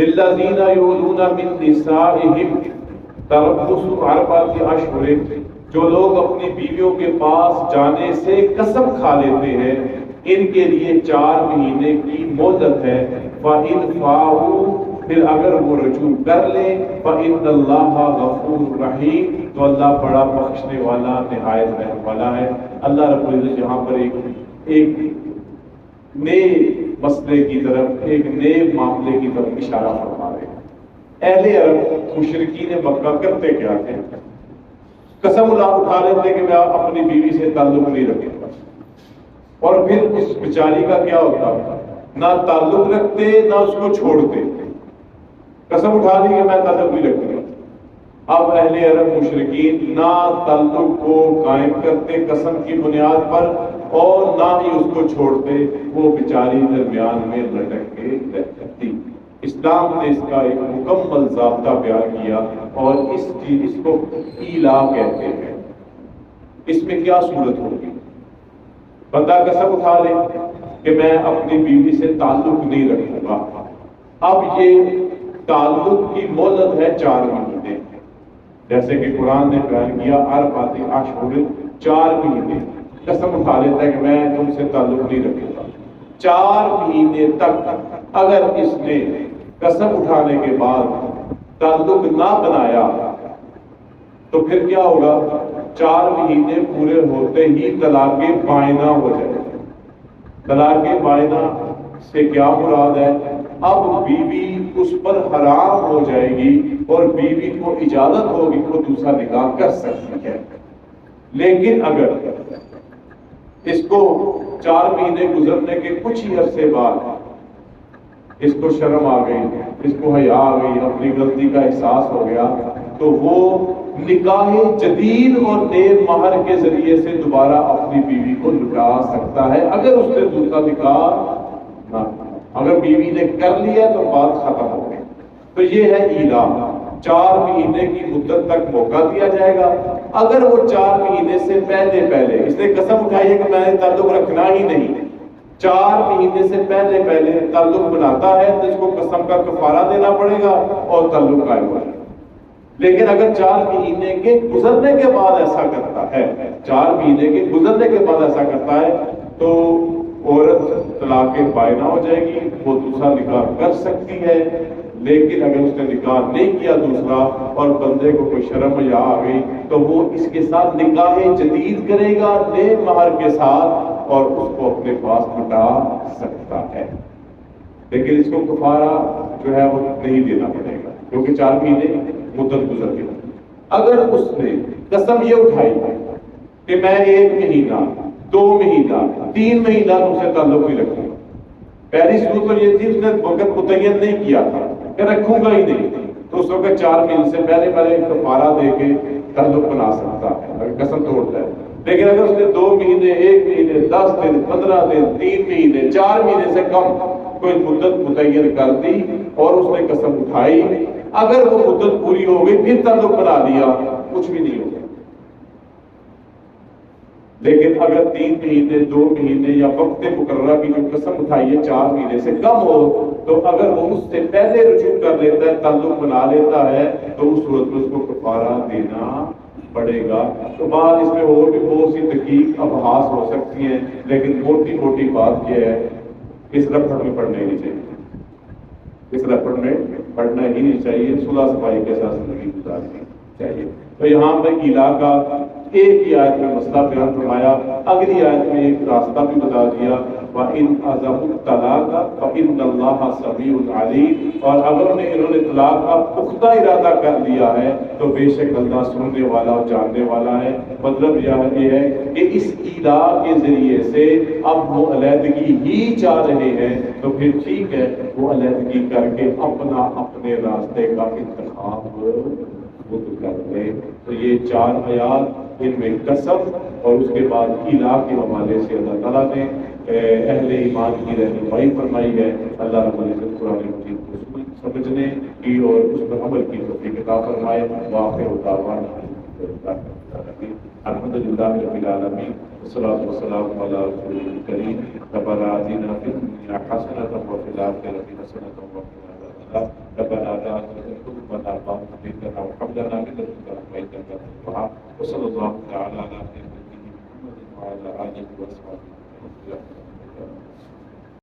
للذین یؤلون من نسائہم تربص اربعۃ اشہر، جو لوگ اپنی بیویوں کے پاس جانے سے قسم کھا لیتے ہیں ان کے لیے 4 مہینے کی مہلت ہے۔ فَإِنْ فَاءُوا، پھر اگر وہ رجوع کر لیں، فَإِنَّ اللَّهَ غَفُورٌ رَحِيمٌ، تو اللہ بڑا بخشنے والا نہایت رحم والا ہے۔ اللہ رب العزت یہاں پر ایک نئے مسئلے کی طرف، ایک نئے معاملے کی طرف اشارہ فرما رہے ہیں۔ اہل عرب مشرکین مکہ کرتے کیا تھے؟ قسم اٹھا لیتے کہ میں اپنی بیوی سے تعلق نہیں رکھوں گا، اور پھر اس بیچاری کا کیا ہوتا؟ نہ تعلق رکھتے نہ اس کو چھوڑتے، قسم اٹھا لی کہ میں تعلق نہیں رکھوں گا۔ اب اہل عرب مشرکین نہ تعلق کو قائم کرتے قسم کی بنیاد پر اور نہ ہی اس کو چھوڑتے، وہ بیچاری درمیان میں لٹک کے رہتی۔ اسلام نے اس کا ایک مکمل ضابطہ بیان کیا، اور اس کو ایلا کہتے ہیں۔ اس میں کیا صورت ہوگی؟ بندہ قسم اٹھا لے کہ میں اپنی بیوی سے تعلق نہیں رکھوں گا، اب یہ تعلق کی مہلت ہے 4 مہینے، جیسے کہ قرآن نے بیان کیا اربعۃ اشہر، 4 مہینے قسم اٹھا لیتا ہے کہ میں تم سے تعلق نہیں رکھوں گا۔ 4 مہینے تک اگر اس نے قسم اٹھانے کے بعد تعلق نہ بنایا تو پھر کیا ہوگا؟ 4 مہینے پورے ہوتے ہی طلاق بائنہ ہو جائے گا۔ طلاق بائنہ سے کیا مراد ہے؟ اب بیوی اس پر حرام ہو جائے گی اور بیوی کو اجازت ہوگی وہ دوسرا نکاح کر سکتی ہے، لیکن اگر اس کو 4 مہینے گزرنے کے کچھ ہی عرصے بعد اس کو شرم آ گئی، اس کو حیا آ گئی، اپنی غلطی کا احساس ہو گیا، تو وہ نکاح جدید اور نئے مہر کے ذریعے سے دوبارہ اپنی بیوی کو لٹا سکتا ہے، اگر اس نے دوسرا نکاح نہ، اگر بیوی نے کر لیا تو بات ختم ہو گئی۔ تو یہ ہے ایلا، 4 مہینے کی مدت تک موقع دیا جائے گا۔ اگر وہ 4 مہینے سے پہلے اس نے قسم اٹھائی ہے کہ میں نے تعلق رکھنا ہی نہیں، 4 مہینے سے پہلے تعلق بناتا ہے تو اس کو قسم کا کفارہ دینا پڑے گا اور تعلق قائم ہوگا۔ لیکن اگر 4 مہینے کے گزرنے کے بعد ایسا کرتا ہے، 4 مہینے کے گزرنے کے بعد ایسا کرتا ہے تو عورت طلاق بائنہ ہو جائے گی، وہ دوسرا نکاح کر سکتی ہے۔ لیکن اگر اس نے نکاح نہیں کیا دوسرا اور بندے کو کوئی شرم یا آ گئی تو وہ اس کے ساتھ نکاح جدید کرے گا نئے مہر کے ساتھ اور اس کو اپنے پاس لٹا سکتا ہے، لیکن اس کو کفارہ جو ہے وہ نہیں دینا پڑے گا کیونکہ 4 مہینے مدت گزر گئی۔ اگر اس نے قسم یہ اٹھائی کہ میں 1 مہینہ 2 مہینہ 3 مہینہ تم سے تعلق نہیں رکھوں گا، پہلی صورت تو یہ تھی اس نے وقت متعین نہیں کیا تھا کہ رکھوں گا ہی نہیں، تو اس وقت 4 مہینے سے پہلے کفارہ دے کے تعلق بنا سکتا ہے اگر قسم توڑتا ہے۔ لیکن اگر اس نے 2 مہینے 1 مہینے 10 دن 15 دن 3 مہینے 4 مہینے سے کم کوئی مدت متعین کر دی اور اس نے قسم اٹھائی، اگر وہ مدت پوری ہو گئی پھر تعلق بنا لیا، کچھ بھی نہیں ہوگا۔ لیکن اگر 3 مہینے 2 مہینے یا وقت مقررہ کی جو قسم اٹھائی ہے 4 مہینے سے کم ہو، تو اگر وہ اس سے پہلے رجوع کر لیتا ہے، تعلق بنا لیتا ہے، تو اس صورت میں اس کو کفارہ دینا پڑے گا۔ تو بعد اس میں اور بھی بہت سی دقیق ابحاث ہو سکتی ہیں، لیکن موٹی بات یہ ہے اس رفڑ میں پڑھنا ہی نہیں چاہیے، اس رفڑ میں پڑھنا ہی نہیں چاہیے، صلح صفائی کے ساتھ زندگی گزارنی چاہیے۔ تو یہاں پہ ایلا کا ایک ہی آیت میں مسئلہ بیان فرمایا، اگلی آیت میں ایک راستہ بھی بتا دیا، وَإِنْ عَزَمُوا الطَّلَاقَ فَإِنَّ اللَّهَ سَمِيعٌ عَلِيمٌ، اور اگر انہوں نے طلاق کا پختہ ارادہ کر لیا ہے تو بے شک اللہ سننے والا اور جاننے والا ہے۔ مطلب یہ ہے کہ اس ایلا کے ذریعے سے اب وہ علیحدگی ہی چاہ رہے ہیں تو پھر ٹھیک ہے، وہ علیحدگی کر کے اپنے راستے کا انتخاب خود کر لیں۔ تو یہ 4 آیات، ان میں قسم اور اس کے بعد ایلا کے حوالے سے اللہ تعالیٰ نے اہل ایمان کی رہنمائی فرمائی ہے۔ اللہ رب العزت قرآن مجید کو سمجھنے کی اور اس پر عمل کی توفیق عطا فرمائے۔ وآخر دعوانا الحمدللہ رب العالمین، والصلاۃ والسلام علی رسول الکریم، ربنا آتنا فی الدنیا حسنۃ وفی الآخرۃ حسنۃ وقنا عذاب النار۔ تعالی ربنا لا تزغ قلوبنا بعد إذ هديتنا وهب لنا من لدنك رحمة إنك أنت الوهاب وصلى الله تعالى على نبينا محمد وعلى آله وصحبه وسلم.